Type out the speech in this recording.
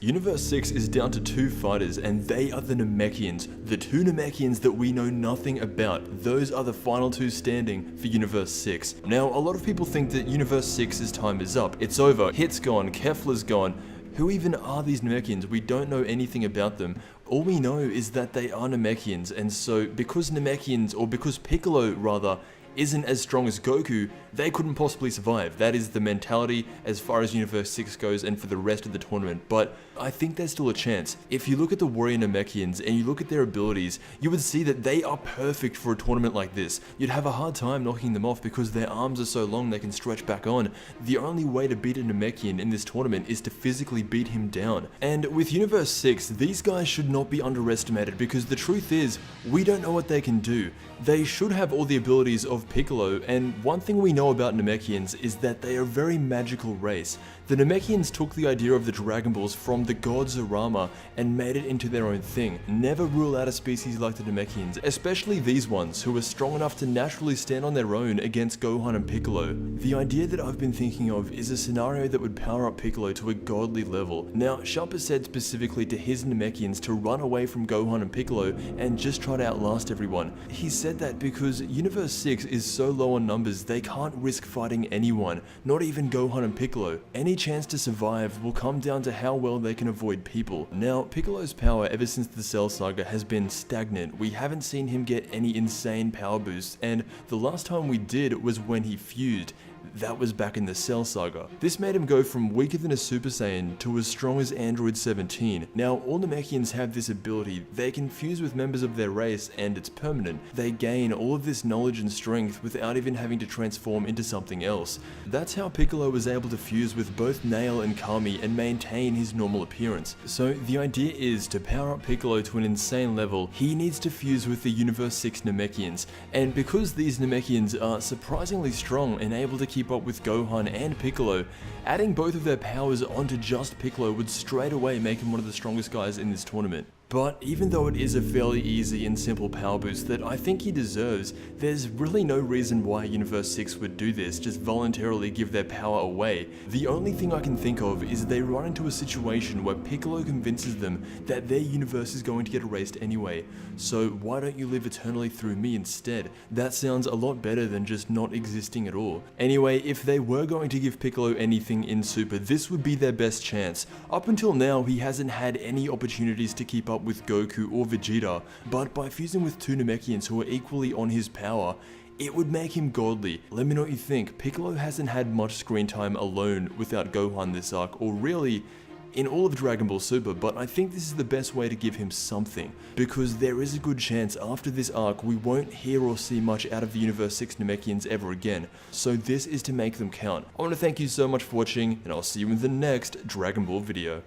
Universe 6 is down to 2 fighters, and they are the Namekians. The 2 Namekians that we know nothing about. Those are the final 2 standing for Universe 6. Now, a lot of people think that Universe 6's time is up. It's over. Hit's gone. Kefla's gone. Who even are these Namekians? We don't know anything about them. All we know is that they are Namekians, and so because Piccolo rather, isn't as strong as Goku, they couldn't possibly survive. That is the mentality as far as Universe 6 goes and for the rest of the tournament, but I think there's still a chance. If you look at the Warrior Namekians and you look at their abilities, you would see that they are perfect for a tournament like this. You'd have a hard time knocking them off because their arms are so long they can stretch back on. The only way to beat a Namekian in this tournament is to physically beat him down. And with Universe 6, these guys should not be underestimated because the truth is, we don't know what they can do. They should have all the abilities of Piccolo, and one thing we know about Namekians is that they are a very magical race. The Namekians took the idea of the Dragon Balls from the god Zerama and made it into their own thing. Never rule out a species like the Namekians, especially these ones who are strong enough to naturally stand on their own against Gohan and Piccolo. The idea that I've been thinking of is a scenario that would power up Piccolo to a godly level. Now, Sharper said specifically to his Namekians to run away from Gohan and Piccolo and just try to outlast everyone. He said that because Universe 6 is so low on numbers, they can't risk fighting anyone, not even Gohan and Piccolo. Any chance to survive will come down to how well they can avoid people. Now, Piccolo's power ever since the Cell Saga has been stagnant. We haven't seen him get any insane power boosts, and the last time we did was when he fused. That was back in the Cell Saga. This made him go from weaker than a Super Saiyan to as strong as Android 17. Now, all Namekians have this ability. They can fuse with members of their race and it's permanent. They gain all of this knowledge and strength without even having to transform into something else. That's how Piccolo was able to fuse with both Nail and Kami and maintain his normal appearance. So the idea is to power up Piccolo to an insane level, he needs to fuse with the Universe 6 Namekians. And because these Namekians are surprisingly strong and able to keep up with Gohan and Piccolo, adding both of their powers onto just Piccolo would straight away make him one of the strongest guys in this tournament. But even though it is a fairly easy and simple power boost that I think he deserves, there's really no reason why Universe 6 would do this, just voluntarily give their power away. The only thing I can think of is they run into a situation where Piccolo convinces them that their universe is going to get erased anyway, so why don't you live eternally through me instead? That sounds a lot better than just not existing at all. Anyway, if they were going to give Piccolo anything in Super, this would be their best chance. Up until now, he hasn't had any opportunities to keep up with Goku or Vegeta, but by fusing with 2 Namekians who are equally on his power, it would make him godly. Let me know what you think. Piccolo hasn't had much screen time alone without Gohan this arc, or really in all of Dragon Ball Super, but I think this is the best way to give him something, because there is a good chance after this arc we won't hear or see much out of the Universe 6 Namekians ever again, so this is to make them count. I want to thank you so much for watching, and I'll see you in the next Dragon Ball video.